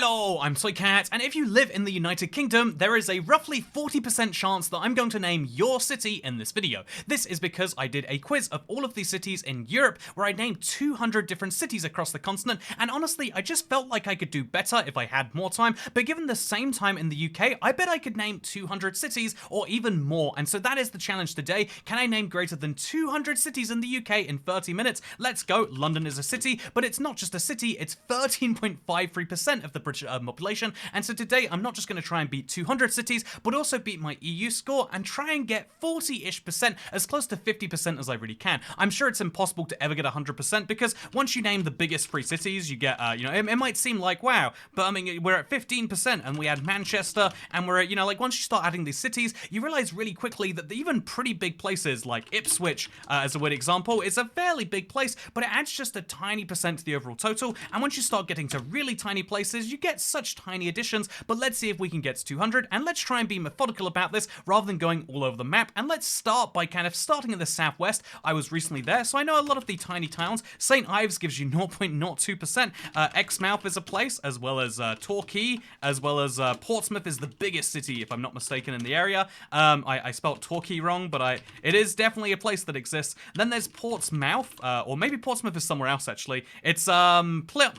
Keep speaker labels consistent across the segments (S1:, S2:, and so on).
S1: Hello, I'm Soycat, and if you live in the United Kingdom, there is a roughly 40% chance that I'm going to name your city in this video. This is because I did a quiz of all of these cities in Europe, where I named 200 different cities across the continent, and honestly, I just felt like I could do better if I had more time, but given the same time in the UK, I bet I could name 200 cities, or even more, and so that is the challenge today. Can I name greater than 200 cities in the UK in 30 minutes? Let's go. London is a city, but it's not just a city, it's 13.53% of the British population, and so today I'm not just going to try and beat 200 cities, but also beat my EU score and try and get 40-ish%, as close to 50% as I really can. I'm sure it's impossible to ever get 100% because once you name the biggest three cities, you get, it might seem like, wow, but I mean, we're at 15% and we add Manchester, and we're at, like once you start adding these cities, you realize really quickly that even pretty big places like Ipswich, as a weird example, is a fairly big place, but it adds just a tiny percent to the overall total, and once you start getting to really tiny places, you get such tiny additions. But let's see if we can get to 200, and let's try and be methodical about this rather than going all over the map. And let's start by kind of starting in the southwest. I was recently there, so I know a lot of the tiny towns. St. Ives gives you 0.02%. Exmouth is a place, as well as Torquay, as well as Portsmouth is the biggest city, if I'm not mistaken, in the area. I spelled Torquay wrong, but it is definitely a place that exists. Then there's Portsmouth, or maybe Portsmouth is somewhere else actually. It's Plymouth.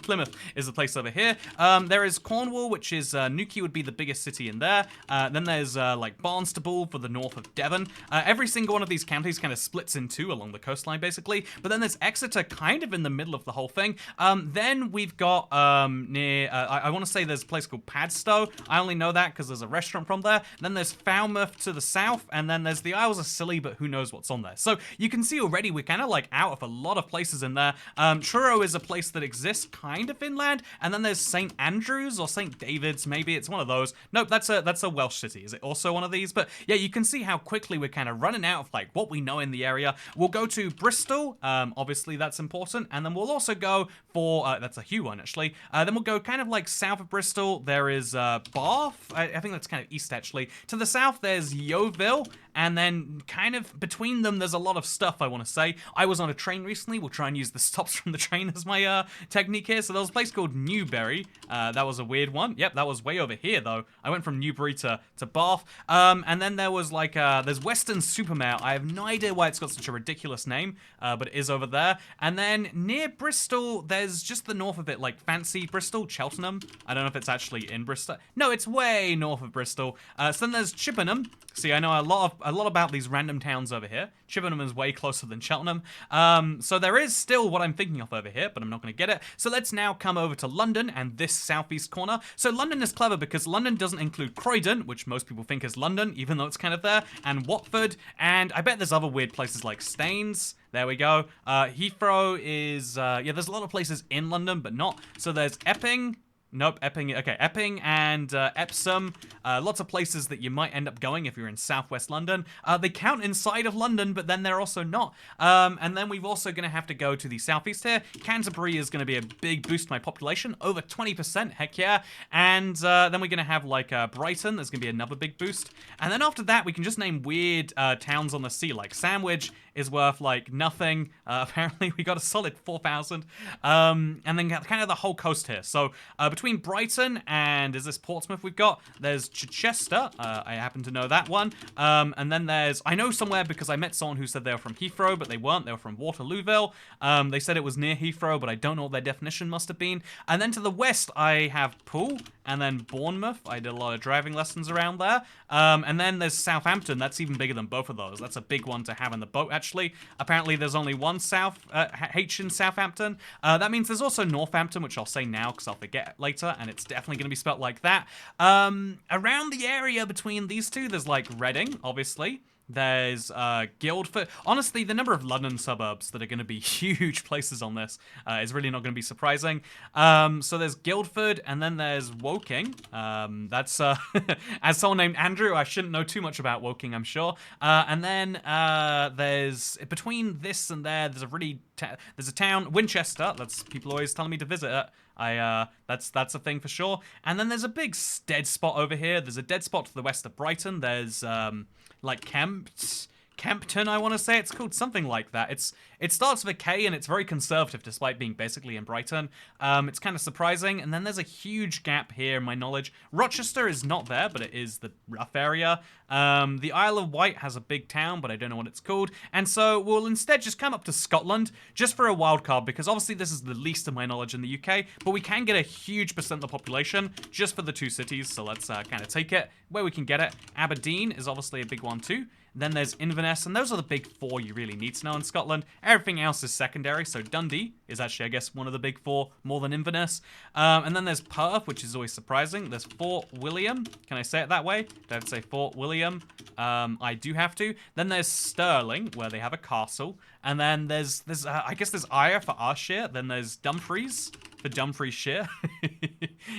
S1: Plymouth is the place over here. There is Cornwall, which is Newquay would be the biggest city in there. Then there's like Barnstaple for the north of Devon. Every single one of these counties kind of splits in two along the coastline, basically. But then there's Exeter, kind of in the middle of the whole thing. Then we've got near, I want to say there's a place called Padstow. I only know that because there's a restaurant from there. Then there's Falmouth to the south, and then there's the Isles of Scilly, but who knows what's on there. So you can see already we're kind of like out of a lot of places in there. Truro is a place that exists kind of inland, and then there's St. Andrews or St. David's, maybe it's one of those. Nope, that's a Welsh city. Is it also one of these? But yeah, you can see how quickly we're kind of running out of like what we know in the area. We'll go to Bristol, obviously that's important, and then we'll also go for, that's a Hugh one actually, then we'll go kind of like south of Bristol. There is Bath, I think that's kind of east actually. To the south there's Yeovil, and then kind of between them there's a lot of stuff I want to say. I was on a train recently. We'll try and use the stops from the train as my technique here. So there was a place called Newbury. That was a weird one. Yep, that was way over here though. I went from Newbury to Bath. And then there was like, there's Weston-super-Mare. I have no idea why it's got such a ridiculous name, but it is over there. And then near Bristol, there's just the north of it, like fancy Bristol, Cheltenham. I don't know if it's actually in Bristol. No, it's way north of Bristol. So then there's Chippenham. See, I know a lot about these random towns over here. Chippenham is way closer than Cheltenham. So there is still what I'm thinking of over here, but I'm not going to get it. So let's now come over to London and this southeast corner. So London is clever because London doesn't include Croydon, which most people think is London, even though it's kind of there, and Watford, and I bet there's other weird places like Staines. There we go. Heathrow is, yeah, there's a lot of places in London, but not. So there's Epping. Nope, Epping, okay, Epping and Epsom, lots of places that you might end up going if you're in southwest London. They count inside of London, but then they're also not. And then we've also going to have to go to the southeast here. Canterbury is going to be a big boost to my population, over 20%, heck yeah. And then we're going to have like Brighton, there's going to be another big boost. And then after that, we can just name weird towns on the sea, like Sandwich is worth like nothing. Apparently we got a solid 4,000. And then kind of the whole coast here. So between Brighton and, is this Portsmouth we've got? There's Chichester. I happen to know that one. And then there's, I know somewhere because I met someone who said they were from Heathrow, but they weren't. They were from Waterlooville. They said it was near Heathrow, but I don't know what their definition must have been. And then to the west, I have Poole, and then Bournemouth. I did a lot of driving lessons around there. And then there's Southampton. That's even bigger than both of those. That's a big one to have in the boat, actually. Apparently, there's only one H in Southampton. That means there's also Northampton, which I'll say now because I'll forget later, and it's definitely going to be spelt like that. Around the area between these two, there's like Reading, obviously. There's Guildford. Honestly, the number of London suburbs that are going to be huge places on this is really not going to be surprising. So there's Guildford, and then there's Woking. That's, as someone named Andrew, I shouldn't know too much about Woking, I'm sure. And then there's, between this and there's a town, Winchester, that's, people always telling me to visit it. That's a thing for sure. And then there's a big dead spot over here. There's a dead spot to the west of Brighton. There's like Kempton, I want to say. It's called something like that. It's It starts with a K and it's very conservative despite being basically in Brighton. It's kind of surprising. And then there's a huge gap here in my knowledge. Rochester is not there, but it is the rough area. The Isle of Wight has a big town, but I don't know what it's called. And so we'll instead just come up to Scotland just for a wild card, because obviously this is the least of my knowledge in the UK, but we can get a huge percent of the population just for the 2 cities. So let's kind of take it where we can get it. Aberdeen is obviously a big one too. Then there's Inverness, and those are the big 4 you really need to know in Scotland. Everything else is secondary, so Dundee is actually, I guess, one of the big 4 more than Inverness. And then there's Perth, which is always surprising. There's Fort William. Can I say it that way? Don't say Fort William. I do have to. Then there's Stirling, where they have a castle. And then there's I guess there's Ayr for Ayrshire. Then there's Dumfries for Dumfriesshire.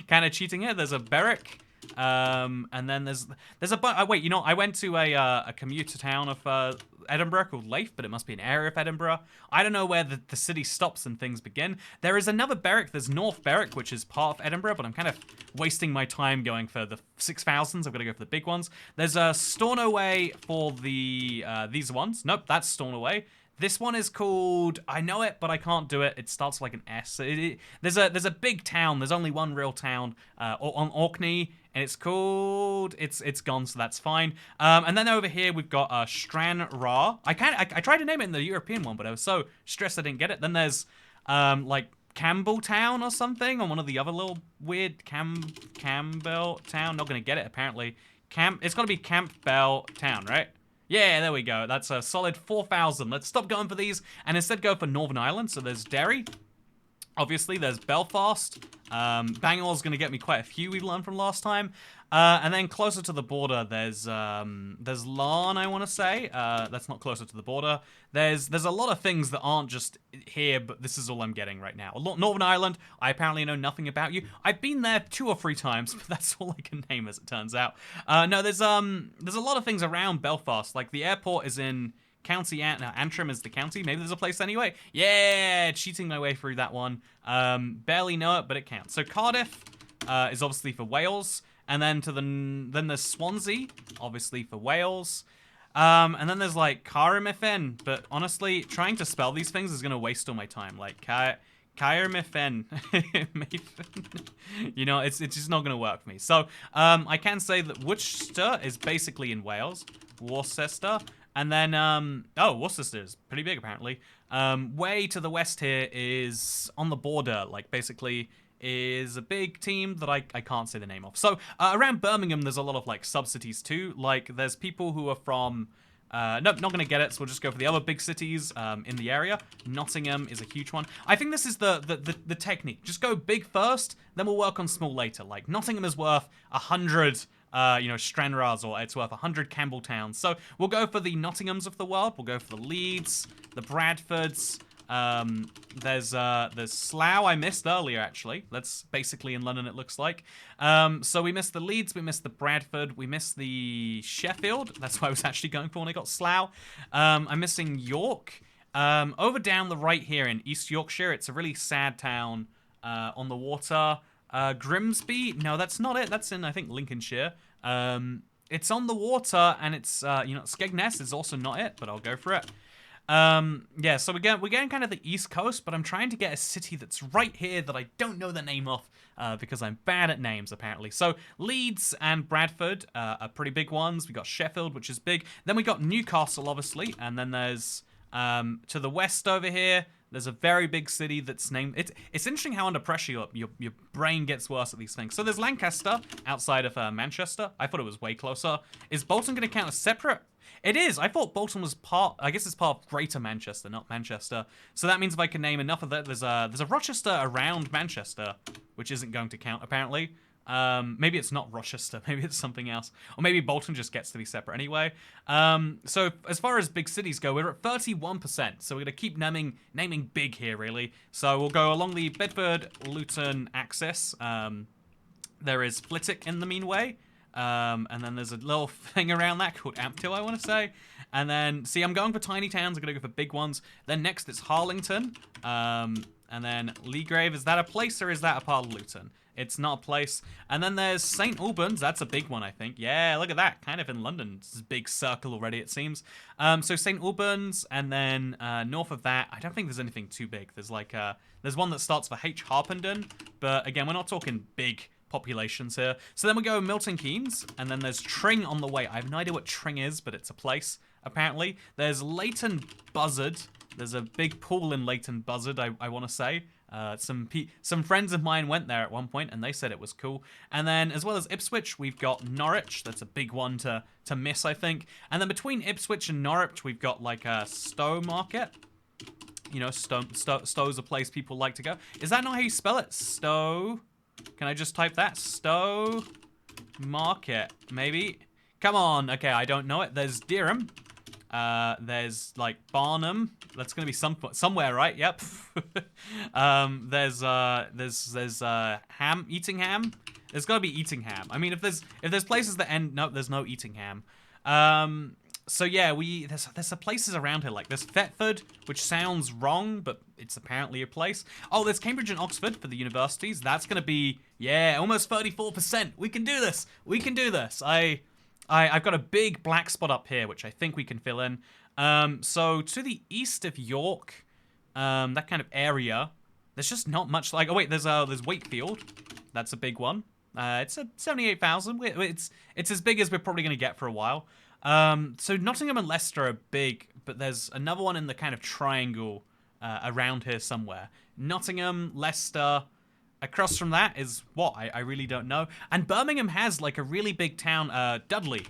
S1: Kind of cheating here. There's a Berwick. And then there's a wait, you know, I went to a commuter town of Edinburgh called Leith, but it must be an area of Edinburgh. I don't know where the city stops and things begin. There is another Berwick. There's North Berwick, which is part of Edinburgh, but I'm kind of wasting my time going for the 6000s. I've got to go for the big ones. There's a Stornoway for the these ones. Nope, that's Stornoway. This one is called, I know it, but I can't do it. It starts like an S. There's a big town. There's only one real town on Orkney, and it's called, it's gone, so that's fine. And then over here we've got Stranraer. I tried to name it in the European one, but I was so stressed I didn't get it. Then there's like Campbelltown or something on one of the other little weird Campbelltown. Not gonna get it apparently. It's gotta be Campbelltown, right? Yeah, there we go. That's a solid 4,000. Let's stop going for these and instead go for Northern Ireland. So there's Derry. Obviously, there's Belfast. Bangor's going to get me quite a few we learned from last time. And then closer to the border, there's Larne, I want to say. That's not closer to the border. There's a lot of things that aren't just here, but this is all I'm getting right now. Northern Ireland, I apparently know nothing about you. I've been there 2 or 3 times, but that's all I can name as it turns out. No, there's a lot of things around Belfast. Like the airport is in County Antrim is the county. Maybe there's a place anyway. Yeah, cheating my way through that one. Barely know it, but it counts. So Cardiff is obviously for Wales, and then then there's Swansea, obviously for Wales. And then there's like Carmarthen, but honestly, trying to spell these things is gonna waste all my time. Like Carmarthen, you know, it's just not gonna work for me. So I can say that Worcester is basically in Wales. Worcester. And then, Worcester is pretty big, apparently. Way to the west here is on the border, like, basically is a big team that I can't say the name of. So, around Birmingham, there's a lot of, like, sub-cities, too. Like, there's people who are from... nope, not gonna get it, so we'll just go for the other big cities in the area. Nottingham is a huge one. I think this is the technique. Just go big first, then we'll work on small later. Like, Nottingham is worth 100... Stranraers, or it's worth 100 Campbelltowns. So we'll go for the Nottinghams of the world. We'll go for the Leeds, the Bradfords. There's Slough I missed earlier, actually. That's basically in London, it looks like. So we missed the Leeds, we missed the Bradford, we missed the Sheffield. That's what I was actually going for when I got Slough. I'm missing York. Over down the right here in East Yorkshire, it's a really sad town on the water. Grimsby? No, that's not it. That's in, I think, Lincolnshire. It's on the water, and it's, Skegness is also not it, but I'll go for it. Yeah, so we're getting kind of the East Coast, but I'm trying to get a city that's right here that I don't know the name of, because I'm bad at names, apparently. So, Leeds and Bradford are pretty big ones. We got Sheffield, which is big. Then we got Newcastle, obviously, and then there's, to the west over here, there's a very big city that's named... It's interesting how under pressure your brain gets worse at these things. So there's Lancaster outside of Manchester. I thought it was way closer. Is Bolton going to count as separate? It is. I thought Bolton was part... I guess it's part of Greater Manchester, not Manchester. So that means if I can name enough of that... There's a Rochester around Manchester, which isn't going to count, apparently. Maybe it's not Rochester, maybe it's something else. Or maybe Bolton just gets to be separate anyway. So as far as big cities go, we're at 31%. So we're going to keep naming big here, really. So we'll go along the Bedford-Luton axis. There is Flitwick in the meanway. And then there's a little thing around that called Ampthill, I want to say. And then, see, I'm going for tiny towns. I'm going to go for big ones. Then next it's Harlington. And then Leagrave, is that a place or is that a part of Luton? It's not a place. And then there's St. Albans. That's a big one, I think. Yeah, look at that. Kind of in London. It's a big circle already, it seems. So St. Albans, and then north of that, I don't think there's anything too big. There's like there's one that starts for H. Harpenden, but again, we're not talking big populations here. So then we go Milton Keynes, and then there's Tring on the way. I have no idea what Tring is, but it's a place, apparently. There's Leighton Buzzard. There's a big pool in Leighton Buzzard, I want to say. Some friends of mine went there at one point, and they said it was cool. And then, as well as Ipswich, we've got Norwich. That's a big one to miss, I think. And then between Ipswich and Norwich, we've got like a Stowe Market. You know, Stowe's a place people like to go. Is that not how you spell it? Stowe? Can I just type that? Stowe Market, maybe? Come on. Okay, I don't know it. There's Dereham. There's like Barnum. That's gonna be somewhere, right? Yep. There's Ham, Eatingham. There's gotta be Eatingham. I mean, if there's places that end, no, there's no Eatingham. So yeah, there's some places around here, like there's Thetford, which sounds wrong, but it's apparently a place. Oh, there's Cambridge and Oxford for the universities. That's gonna be, yeah, almost 34%. We can do this. We can do this. I've got a big black spot up here, which I think we can fill in. So to the east of York, that kind of area, there's just not much like, oh wait, there's Wakefield. That's a big one. It's a 78,000. It's as big as we're probably going to get for a while. So Nottingham and Leicester are big, but there's another one in the kind of triangle around here somewhere. Nottingham, Leicester. Across from that is what? I really don't know. And Birmingham has like a really big town, Dudley.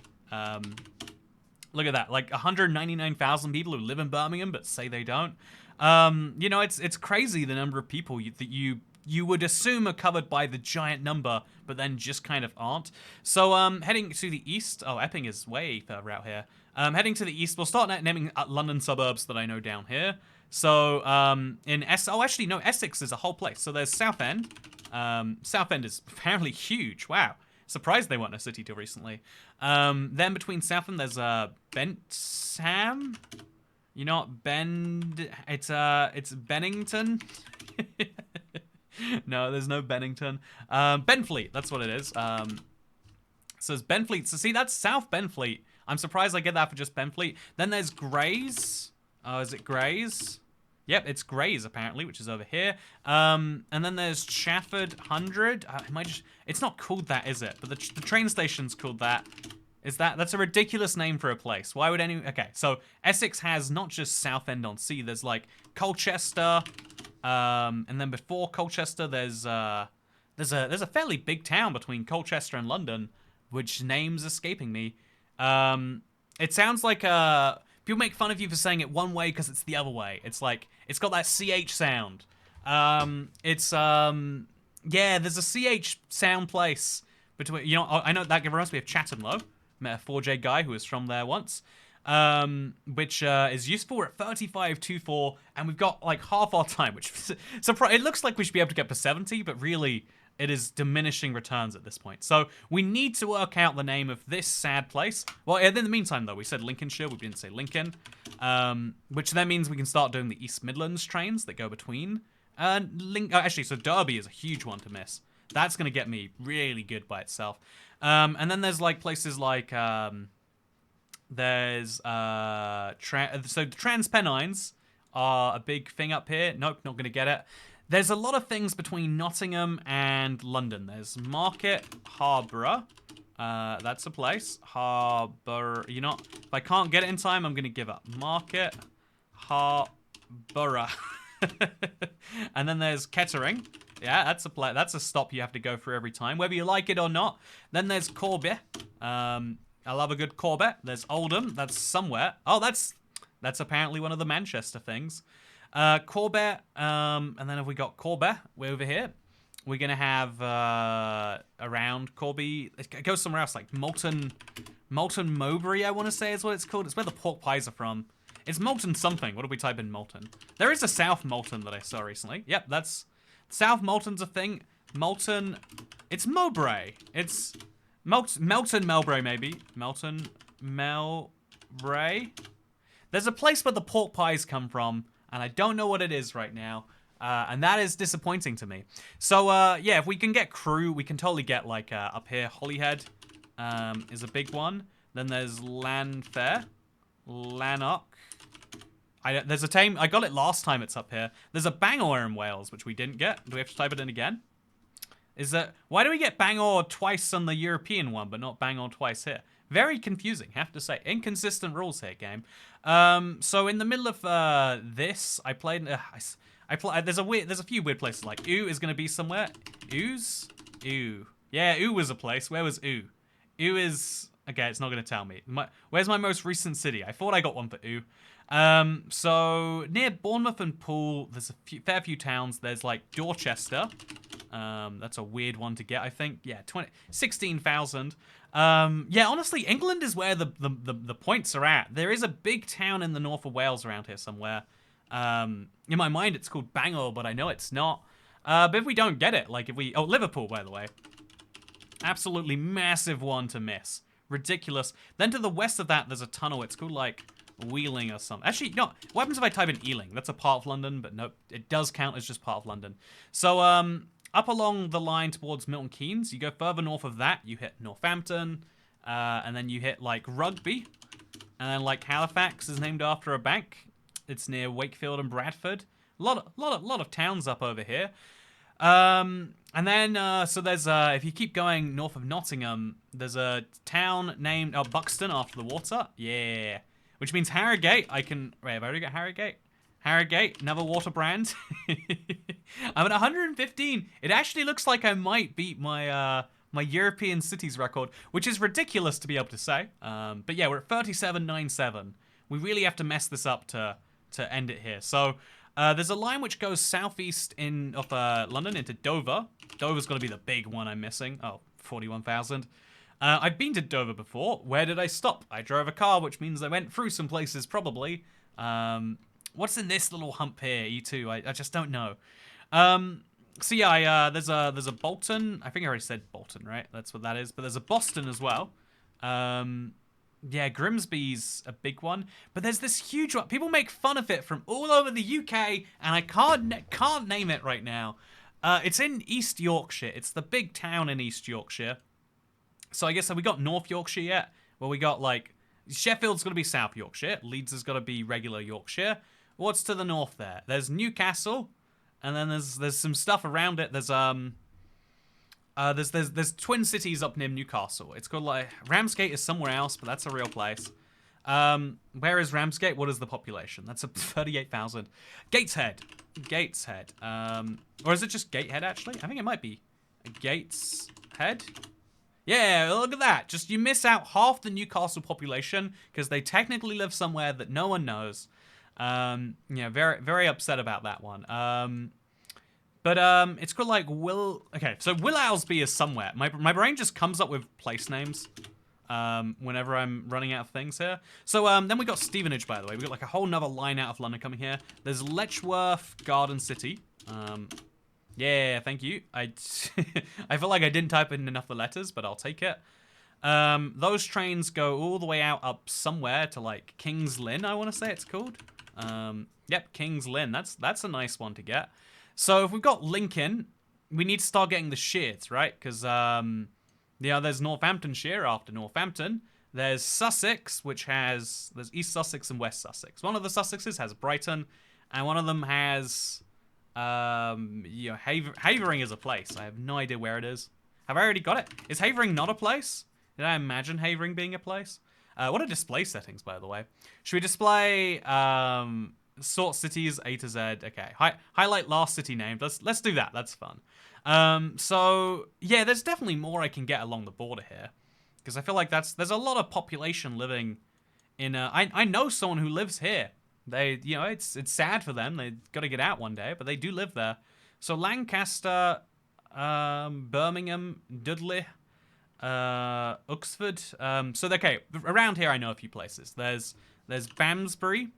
S1: Look at that, like 199,000 people who live in Birmingham but say they don't. You know, it's crazy the number of people that you would assume are covered by the giant number, but then just kind of aren't. So heading to the east, oh, Epping is way further out here. Heading to the east, we'll start naming London suburbs that I know down here. So Essex is a whole place. So there's Southend. Southend is apparently huge. Wow. Surprised they weren't a city till recently. Then between Southend, there's Bentham. You know what? It's Bennington. No, there's no Bennington. Benfleet, that's what it is. So it's Benfleet. So see, that's South Benfleet. I'm surprised I get that for just Benfleet. Then there's Grays. Oh, is it Grays? Yep, it's Grays apparently, which is over here. And then there's Chafford 100. It's not called that, is it? But the train station's called that. That's a ridiculous name for a place. Why would okay, so Essex has not just Southend-on-Sea. There's like Colchester, and then before Colchester, there's a fairly big town between Colchester and London, which name's escaping me. It sounds like people make fun of you for saying it one way because it's the other way. It's like, it's got that CH sound. Yeah, there's a CH sound place between, you know, I know that reminds me of Chatham Low. Met a 4J guy who was from there once. Which is useful. We're at 35.24, and we've got like half our time, which it looks like we should be able to get to 70, but really it is diminishing returns at this point. So we need to work out the name of this sad place. Well, in the meantime, though, we said Lincolnshire. We didn't say Lincoln, which then means we can start doing the East Midlands trains that go between. Actually, so Derby is a huge one to miss. That's going to get me really good by itself. And then there's like places like there's so the Transpennines are a big thing up here. Nope, not going to get it. There's a lot of things between Nottingham and London. There's Market Harborough. That's a place. Harbour. You know, if I can't get it in time, I'm going to give up. Market Harborough. And then there's Kettering. Yeah, that's a stop you have to go through every time, whether you like it or not. Then there's Corby. I love a good Corbett. There's Oldham. That's somewhere. Oh, that's apparently one of the Manchester things. Corbett. And then have we got Corbett? We're over here. We're gonna have around Corby. It goes somewhere else, like Moulton Mowbray. I want to say is what it's called. It's where the pork pies are from. It's Moulton something. What do we type in Moulton? There is a South Moulton that I saw recently. Yep, that's South Moulton's a thing. Moulton. It's Mowbray. It's Melton Mowbray, maybe. Melton Mowbray. There's a place where the pork pies come from, and I don't know what it is right now. And that is disappointing to me. So, yeah, if we can get Crewe, we can totally get, like, up here. Holyhead is a big one. Then there's Lanfair. Lanark. There's a tame... I got it last time it's up here. There's a Bangor in Wales, which we didn't get. Do we have to type it in again? Why do we get Bangor twice on the European one, but not Bangor twice here? Very confusing, have to say. Inconsistent rules here, game. So in the middle of this, I played... there's a few weird places, like Oo is going to be somewhere. Oo's? Oo. Yeah, Oo was a place. Where was Oo? Oo is... Okay, it's not going to tell me. Where's my most recent city? I thought I got one for Oo. So near Bournemouth and Poole, there's a fair few towns. There's like Dorchester. That's a weird one to get, I think. Yeah, 16,000. Yeah, honestly, England is where the points are at. There is a big town in the north of Wales around here somewhere. In my mind, it's called Bangor, but I know it's not. But if we don't get it, like if we... Oh, Liverpool, by the way. Absolutely massive one to miss. Ridiculous. Then to the west of that, there's a tunnel. It's called, like, Wheeling or something. Actually, no. What happens if I type in Ealing? That's a part of London, but nope. It does count as just part of London. So, up along the line towards Milton Keynes, you go further north of that, you hit Northampton, and then you hit, like, Rugby. And then, like, Halifax is named after a bank. It's near Wakefield and Bradford. A lot of towns up over here. And then, so there's, if you keep going north of Nottingham, there's a town named, Buxton after the water. Yeah. Which means Harrogate, wait, have I already got Harrogate? Harrogate, another water brand. I'm at 115. It actually looks like I might beat my, my European cities record, which is ridiculous to be able to say. But yeah, we're at 37.97. We really have to mess this up to end it here. So, there's a line which goes southeast of London into Dover. Dover's going to be the big one I'm missing. Oh, 41,000. I've been to Dover before. Where did I stop? I drove a car, which means I went through some places, probably. What's in this little hump here, E2? I just don't know. So yeah, there's a Bolton. I think I already said Bolton, right? That's what that is. But there's a Boston as well. Yeah, Grimsby's a big one, but there's this huge one. People make fun of it from all over the UK, and I can't name it right now. It's in East Yorkshire. It's the big town in East Yorkshire. So I guess, have we got North Yorkshire yet? Well, we got, like, Sheffield's got to be South Yorkshire. Leeds has got to be regular Yorkshire. What's to the north there? There's Newcastle, and then there's some stuff around it. There's twin cities up near Newcastle. It's called, like, Ramsgate is somewhere else, but that's a real place. Where is Ramsgate? What is the population? That's a 38,000. Gateshead. Or is it just Gatehead, actually? I think it might be Gateshead. Yeah, look at that. Just, you miss out half the Newcastle population because they technically live somewhere that no one knows. Yeah, very, very upset about that one. But it's called, like, Okay, so Will Owlsby is somewhere. My brain just comes up with place names whenever I'm running out of things here. So then we got Stevenage, by the way. We got, like, a whole nother line out of London coming here. There's Letchworth Garden City. Yeah, thank you. I feel like I didn't type in enough of the letters, but I'll take it. Those trains go all the way out up somewhere to, like, King's Lynn, I want to say it's called. Yep, King's Lynn. That's a nice one to get. So if we've got Lincoln, we need to start getting the shears, right? Because, yeah, there's Northamptonshire after Northampton. There's Sussex, there's East Sussex and West Sussex. One of the Sussexes has Brighton, and one of them has, you know, Havering is a place. I have no idea where it is. Have I already got it? Is Havering not a place? Did I imagine Havering being a place? What are display settings, by the way? Should we display, sort cities A to Z? Okay, highlight last city named. Let's do that. That's fun. So yeah, there's definitely more I can get along the border here, because I feel like there's a lot of population living in. I know someone who lives here. They, you know, it's sad for them. They got to get out one day, but they do live there. So Lancaster, Birmingham, Dudley, Uxford. So okay, around here I know a few places. There's Banbury,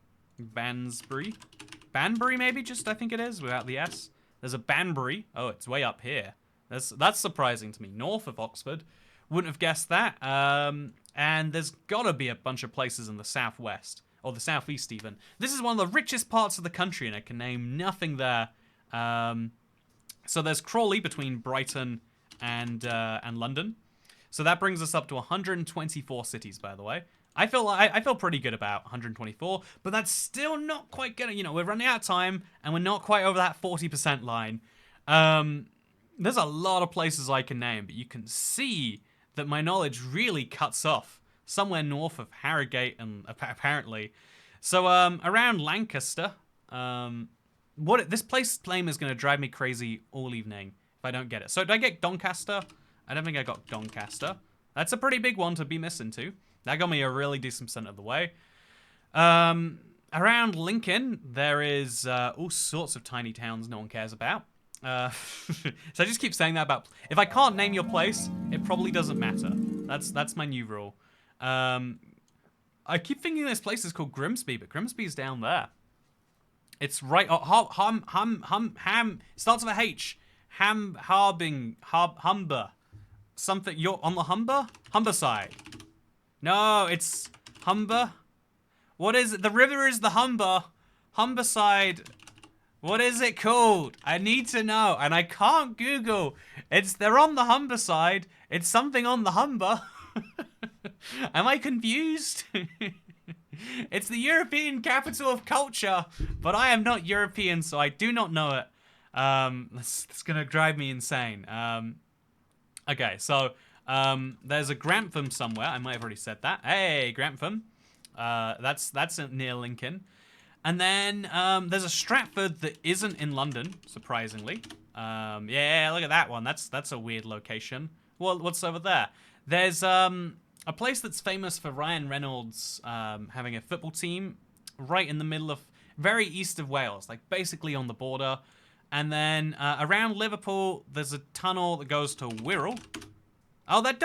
S1: maybe, just I think it is without the S. There's a Banbury. Oh, it's way up here. That's surprising to me. North of Oxford, wouldn't have guessed that. And there's gotta be a bunch of places in the southwest or the southeast even. This is one of the richest parts of the country, and I can name nothing there So there's Crawley between Brighton and London. So that brings us up to 124 cities, by the way. I feel pretty good about 124, but that's still not quite getting, we're running out of time and we're not quite over that 40% line. There's a lot of places I can name, but you can see that my knowledge really cuts off somewhere north of Harrogate and apparently. So around Lancaster, this place name is going to drive me crazy all evening if I don't get it. So did I get Doncaster? I don't think I got Doncaster. That's a pretty big one to be missing too. That got me a really decent percent of the way. Around Lincoln, there is all sorts of tiny towns no one cares about. So I just keep saying that about... If I can't name your place, it probably doesn't matter. That's my new rule. I keep thinking this place is called Grimsby, but Grimsby's down there. It's right... starts with a H. Humber. Something... You're on the Humber? Humber side. No, it's Humber. What is it? The river is the Humber. Humberside. What is it called? I need to know, and I can't Google. They're on the Humberside. It's something on the Humber. Am I confused? It's the European capital of culture, but I am not European, so I do not know it. It's gonna drive me insane. Okay, so there's a Grantham somewhere. I might have already said that. Hey, Grantham. That's near Lincoln. And then there's a Stratford that isn't in London, surprisingly. Yeah, look at that one. That's a weird location. Well, what's over there? There's a place that's famous for Ryan Reynolds having a football team right in the middle of, very east of Wales, like basically on the border. And then around Liverpool, there's a tunnel that goes to Wirral. Oh, that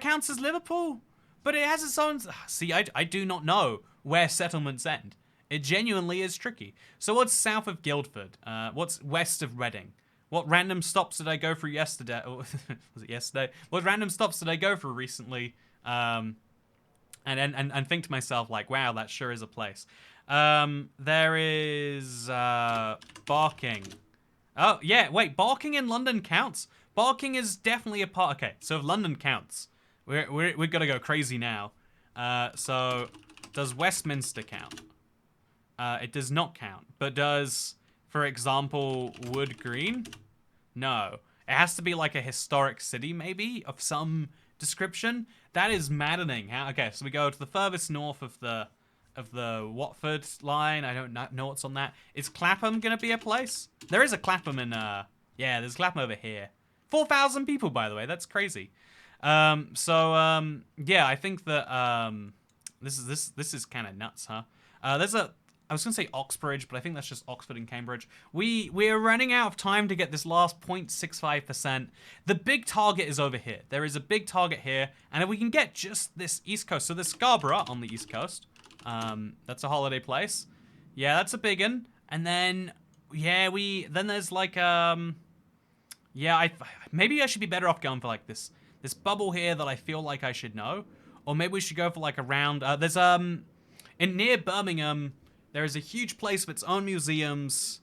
S1: counts as Liverpool? But it has its own... See, I do not know where settlements end. It genuinely is tricky. So what's south of Guildford? What's west of Reading? What random stops did I go through yesterday? Oh, was it yesterday? What random stops did I go through recently? And think to myself, like, wow, that sure is a place. There is Barking. Oh, yeah, wait, Barking in London counts? Barking is definitely a part... Okay, so if London counts, we're gonna go crazy now. So, does Westminster count? It does not count. But does, for example, Wood Green? No. It has to be like a historic city, maybe, of some description. That is maddening. Okay, so we go to the furthest north of the Watford line. I don't know what's on that. Is Clapham gonna be a place? There is a Clapham in, yeah, there's Clapham over here. 4,000 people, by the way. That's crazy. Yeah, I think that, this is kind of nuts, huh? I was gonna say Oxbridge, but I think that's just Oxford and Cambridge. We're running out of time to get this last 0.65%. The big target is over here. There is a big target here, and if we can get just this East Coast, so there's Scarborough on the East Coast. That's a holiday place. Yeah, that's a big one. And then, yeah, then there's like, yeah, maybe I should be better off going for like this bubble here that I feel like I should know. Or maybe we should go for like around, there's, near Birmingham, there is a huge place with its own museums,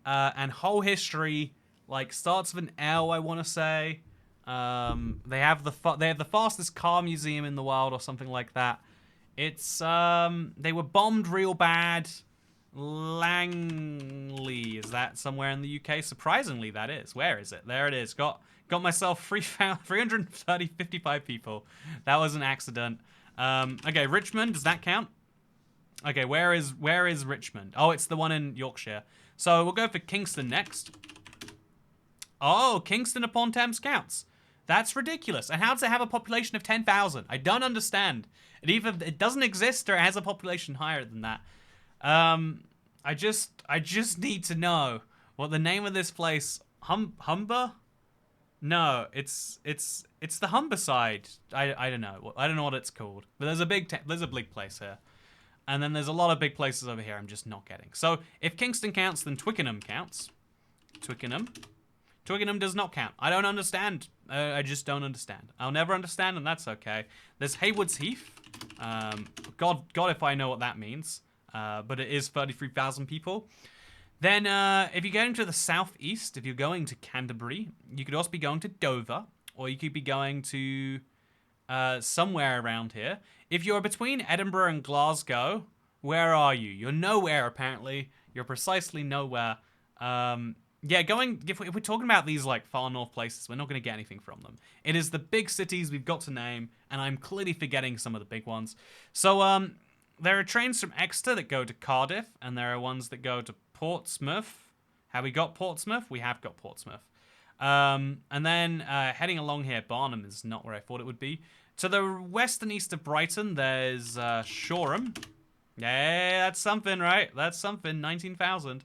S1: and whole history, like starts with an L, I want to say. They have the fastest car museum in the world or something like that. It's, they were bombed real bad. Langley, is that somewhere in the UK? Surprisingly, that is. Where is it? There it is. Got myself 55 people. That was an accident. Okay, Richmond, does that count? Okay, where is Richmond? Oh, it's the one in Yorkshire. So we'll go for Kingston next. Oh, Kingston upon Thames counts. That's ridiculous. And how does it have a population of 10,000? I don't understand. It doesn't exist or it has a population higher than that. I just need to know what the name of this place. Humber? No, it's the Humberside. I don't know. I don't know what it's called. But there's a big place here. And then there's a lot of big places over here I'm just not getting. So if Kingston counts, then Twickenham counts. Twickenham does not count. I don't understand. I just don't understand. I'll never understand, and that's okay. There's Haywards Heath. God if I know what that means. But it is 33,000 people. Then, if you're going to the southeast, if you're going to Canterbury, you could also be going to Dover, or you could be going to somewhere around here. If you're between Edinburgh and Glasgow, where are you? You're nowhere, apparently. You're precisely nowhere. Yeah, if we're talking about these like far north places, we're not going to get anything from them. It is the big cities we've got to name, and I'm clearly forgetting some of the big ones. So, there are trains from Exeter that go to Cardiff, and there are ones that go to Portsmouth. Have we got Portsmouth? We have got Portsmouth. And then heading along here, Barnum is not where I thought it would be. To the west and east of Brighton, there's Shoreham. Yeah, that's something, right? That's something, 19,000.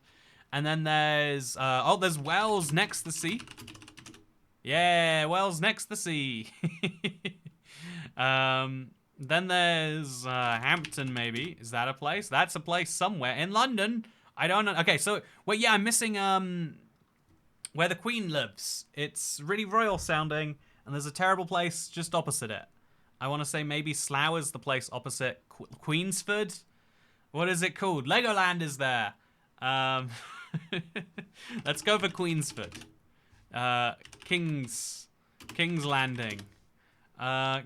S1: And then there's, there's Wells next to the sea. Yeah, Wells next to the sea. Then there's Hampton, maybe. Is that a place? That's a place somewhere. In London? I don't know. Okay, so, well, yeah, I'm missing, where the Queen lives. It's really royal sounding, and there's a terrible place just opposite it. I want to say maybe Slough is the place opposite Queensford. What is it called? Legoland is there. Let's go for Queensford. King's Landing.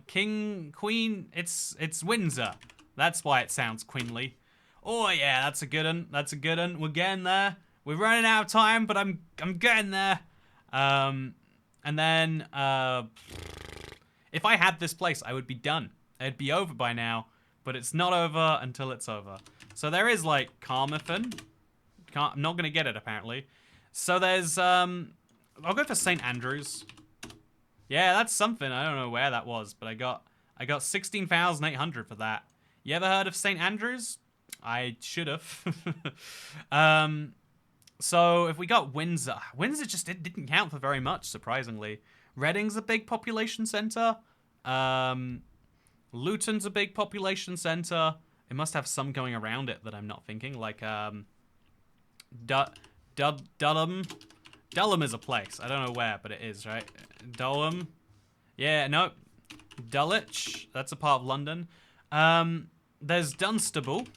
S1: Queen, it's Windsor. That's why it sounds queenly. Oh yeah, that's a good one. That's a good one. We're getting there. We're running out of time, but I'm getting there. And then if I had this place, I would be done. It'd be over by now, but it's not over until it's over. So there is like Carmarthen. I'm not gonna get it apparently. So there's I'll go for St. Andrews. Yeah, that's something. I don't know where that was, but I got 16,800 for that. You ever heard of St. Andrews? I should have. So if we got Windsor, it didn't count for very much, surprisingly. Reading's a big population center. Luton's a big population center. It must have some going around it that I'm not thinking, like Dulham. Dulham is a place. I don't know where, but it is, right? Dulham. Yeah, no. Dulwich. That's a part of London. There's Dunstable.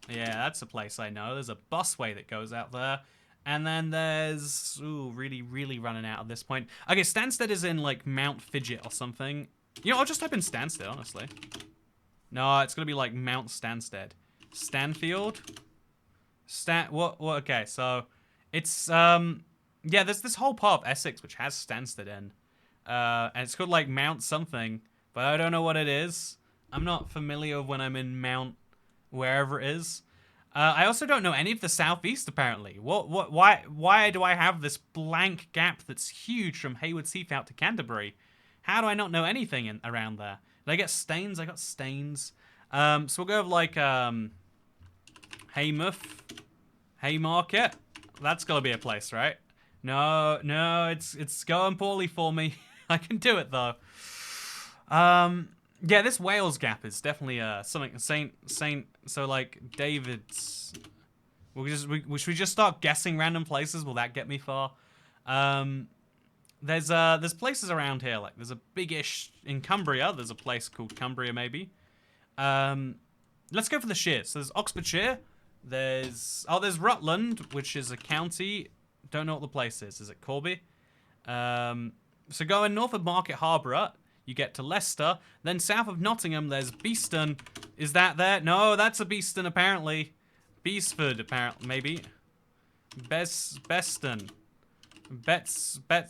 S1: Yeah, that's a place I know. There's a busway that goes out there. And then there's... Ooh, really, really running out at this point. Okay, Stansted is in, like, Mount Fidget or something. You know, I'll just type in Stansted, honestly. No, it's gonna be, like, Mount Stansted. Stanfield? What? Okay, so... It's, yeah, there's this whole part of Essex which has Stansted in. And it's called, like, Mount something. But I don't know what it is. I'm not familiar when I'm in Mount wherever it is. I also don't know any of the southeast, apparently. Why do I have this blank gap that's huge from Haywards Heath out to Canterbury? How do I not know anything around there? Did I get Staines? I got Staines. So we'll go with, like, Haymouth. Haymarket. That's gotta be a place, right? No, it's going poorly for me. I can do it, though. Yeah, this Wales gap is definitely something so like David's. Should we just start guessing random places? Will that get me far? There's places around here, like there's a big-ish in Cumbria. There's a place called Cumbria, maybe. Let's go for the Shires. So there's Oxfordshire. There's Rutland, which is a county. Don't know what the place is. Is it Corby? So going north of Market Harborough, you get to Leicester. Then south of Nottingham, there's Beeston. Is that there? No, that's a Beeston, apparently. Beesford, apparently, maybe. Beston. Betsland.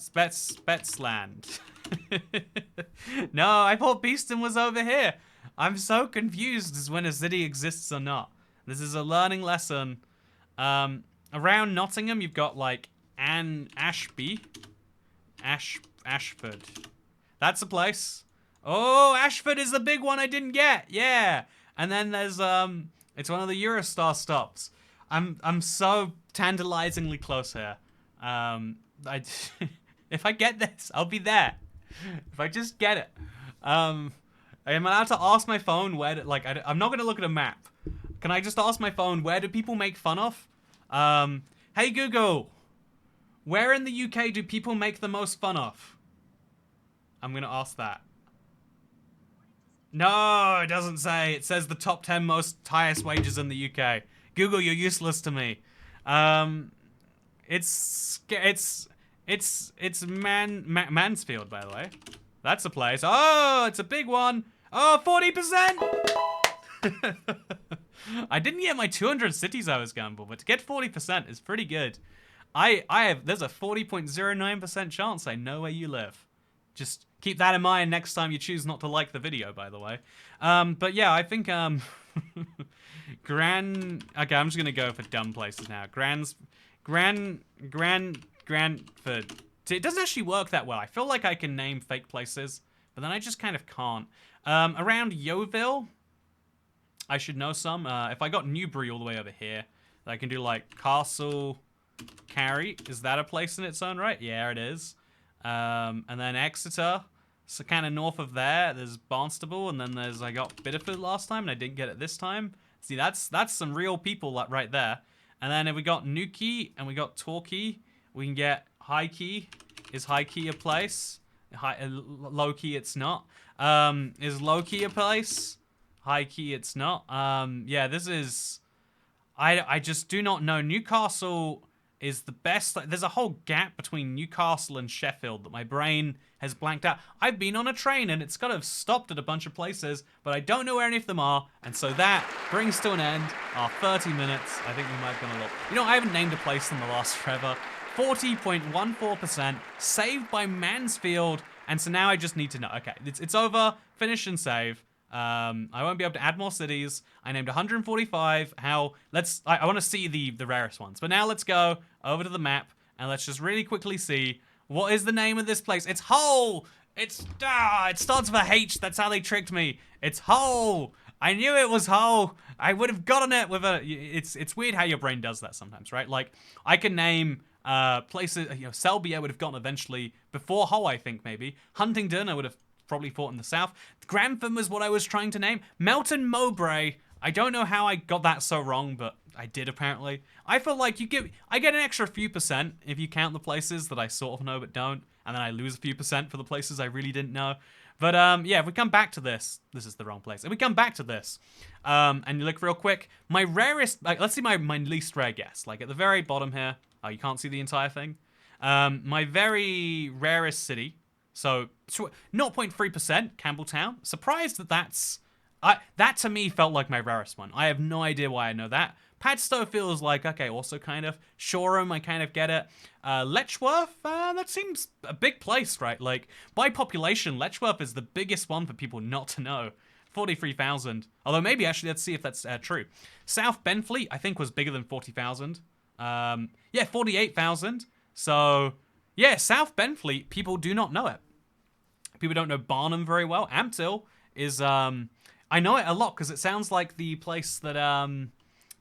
S1: No, I thought Beeston was over here. I'm so confused as when a city exists or not. This is a learning lesson. Around Nottingham, you've got, like, Ashby. Ashford. That's a place. Oh, Ashford is the big one I didn't get. Yeah. And then there's, it's one of the Eurostar stops. I'm so tantalizingly close here. If I get this, I'll be there. If I just get it. I'm allowed to ask my phone where to, like, I'm not going to look at a map. Can I just ask my phone, where do people make fun of? Hey Google, where in the UK do people make the most fun of? I'm going to ask that. No, it doesn't say. It says the top 10 most highest wages in the UK. Google, you're useless to me. It's Mansfield, by the way. That's a place. Oh, it's a big one. Oh, 40%. I didn't get my 200 cities I was going for, but to get 40% is pretty good. There's a 40.09% chance I know where you live. Just keep that in mind next time you choose not to like the video, by the way. But yeah, I think, okay, I'm just gonna go for dumb places now. Granford. It doesn't actually work that well. I feel like I can name fake places, but then I just kind of can't. Around Yeovil, I should know some. If I got Newbury all the way over here, I can do like Castle Carry. Is that a place in its own right? Yeah, it is. And then Exeter. So kind of north of there, there's Barnstable, and then I got Biddeford last time, and I didn't get it this time. See, that's some real people right there. And then if we got Newquay and we got Torquay, we can get High Key. Is High Key a place? Low Key, it's not. Is Low Key a place? High Key, it's not. Yeah, this is... I just do not know. Newcastle is the best. There's a whole gap between Newcastle and Sheffield that my brain has blanked out. I've been on a train and it's kind of stopped at a bunch of places, but I don't know where any of them are. And so that brings to an end our 30 minutes. I think we might have gone a lot. You know, I haven't named a place in the last forever. 40.14%, saved by Mansfield. And so now I just need to know. Okay, it's over. Finish and save. I won't be able to add more cities. I named 145. I want to see the rarest ones. But now let's go over to the map and let's just really quickly see what is the name of this place. It's Hull. It starts with a H. That's how they tricked me. It's Hull. I knew it was Hull. I would have gotten it with a. It's weird how your brain does that sometimes, right? Like I can name places. You know, Selby I would have gotten eventually before Hull. I think maybe Huntingdon I would have probably fought in the south. Grantham was what I was trying to name. Melton Mowbray. I don't know how I got that so wrong, but I did apparently. I feel like I get an extra few percent if you count the places that I sort of know but don't, and then I lose a few percent for the places I really didn't know. But yeah, if we come back to this is the wrong place. If we come back to this, and you look real quick, my rarest, like let's see my least rare guess, like at the very bottom here. Oh, you can't see the entire thing. My very rarest city. So 0.3%, Campbelltown. Surprised that to me felt like my rarest one. I have no idea why I know that. Padstow feels like, okay, also kind of. Shoreham, I kind of get it. Letchworth, that seems a big place, right? Like, by population, Letchworth is the biggest one for people not to know. 43,000. Although maybe, actually, let's see if that's true. South Benfleet, I think, was bigger than 40,000. Yeah, 48,000. So, yeah, South Benfleet, people do not know it. People don't know Barnum very well. Ampthill is, I know it a lot because it sounds like the place that,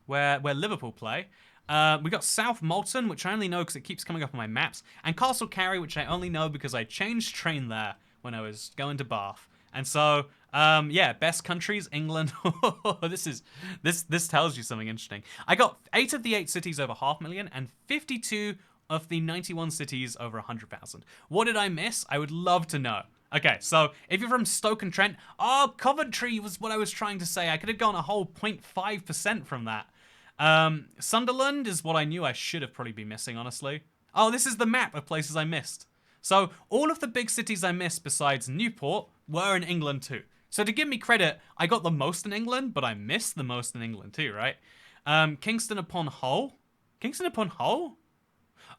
S1: where Liverpool play. We got South Molton, which I only know because it keeps coming up on my maps. And Castle Carry, which I only know because I changed train there when I was going to Bath. And so, yeah, best countries, England. This tells you something interesting. I got 8 of the 8 cities over 500,000 and 52 of the 91 cities over 100,000. What did I miss? I would love to know. Okay, so if you're from Stoke-on-Trent, Coventry was what I was trying to say. I could have gone a whole 0.5% from that. Sunderland is what I knew I should have probably been missing, honestly. Oh, this is the map of places I missed. So all of the big cities I missed besides Newport were in England too. So to give me credit, I got the most in England, but I missed the most in England too, right? Kingston upon Hull? Kingston upon Hull?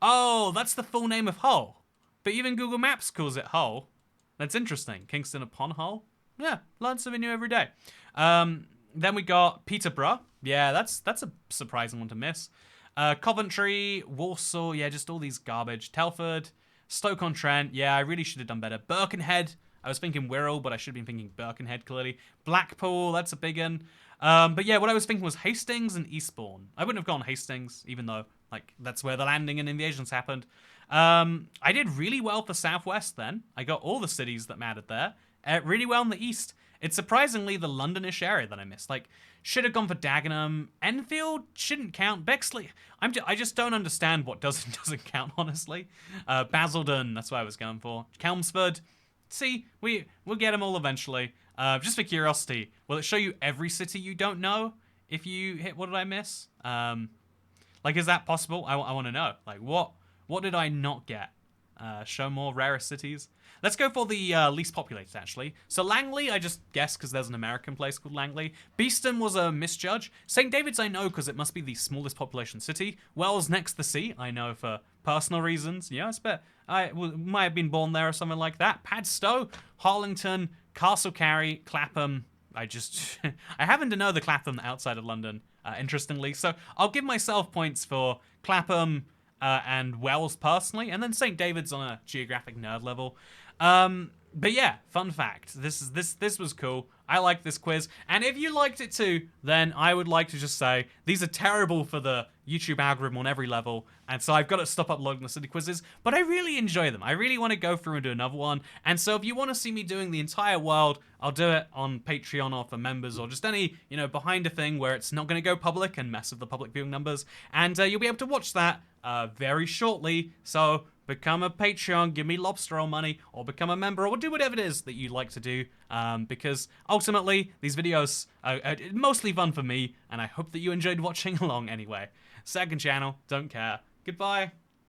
S1: Oh, that's the full name of Hull. But even Google Maps calls it Hull. That's interesting. Kingston upon Hull? Yeah, learn something new every day. Then we got Peterborough. Yeah, that's a surprising one to miss. Coventry, Walsall, yeah, just all these garbage. Telford, Stoke-on-Trent, yeah, I really should have done better. Birkenhead, I was thinking Wirral, but I should have been thinking Birkenhead, clearly. Blackpool, that's a big one. But yeah, what I was thinking was Hastings and Eastbourne. I wouldn't have gone Hastings, even though, like, that's where the landing and invasions happened. I did really well for Southwest then. I got all the cities that mattered there. Really well in the East. It's surprisingly the Londonish area that I missed. Like, should have gone for Dagenham. Enfield shouldn't count. Bexley, I just don't understand what doesn't count, honestly. Basildon, that's what I was going for. Chelmsford, see, we'll get them all eventually. Just for curiosity, will it show you every city you don't know if you hit what did I miss? Like Like, is that possible? I want to know. Like, what did I not get? Show more rarest cities. Let's go for the least populated, actually. So Langley, I just guessed because there's an American place called Langley. Beeston was a misjudge. St. David's, I know because it must be the smallest population city. Wells next to the sea, I know for personal reasons. Yeah, I might have been born there or something like that. Padstow, Harlington, Castle Carey, Clapham. I happen to know the Clapham outside of London, interestingly. So I'll give myself points for Clapham, and Wells personally, and then St. David's on a geographic nerd level. But yeah, fun fact. This was cool. I liked this quiz, and if you liked it too, then I would like to just say these are terrible for the YouTube algorithm on every level, and so I've got to stop uploading the city quizzes, but I really enjoy them. I really want to go through and do another one, and so if you want to see me doing the entire world, I'll do it on Patreon or for members or just any, behind a thing where it's not going to go public and mess with the public viewing numbers, and you'll be able to watch that very shortly, so become a Patreon, give me lobster roll money, or become a member, or do whatever it is that you like to do, because ultimately, these videos are mostly fun for me, and I hope that you enjoyed watching along anyway. Second channel, don't care. Goodbye.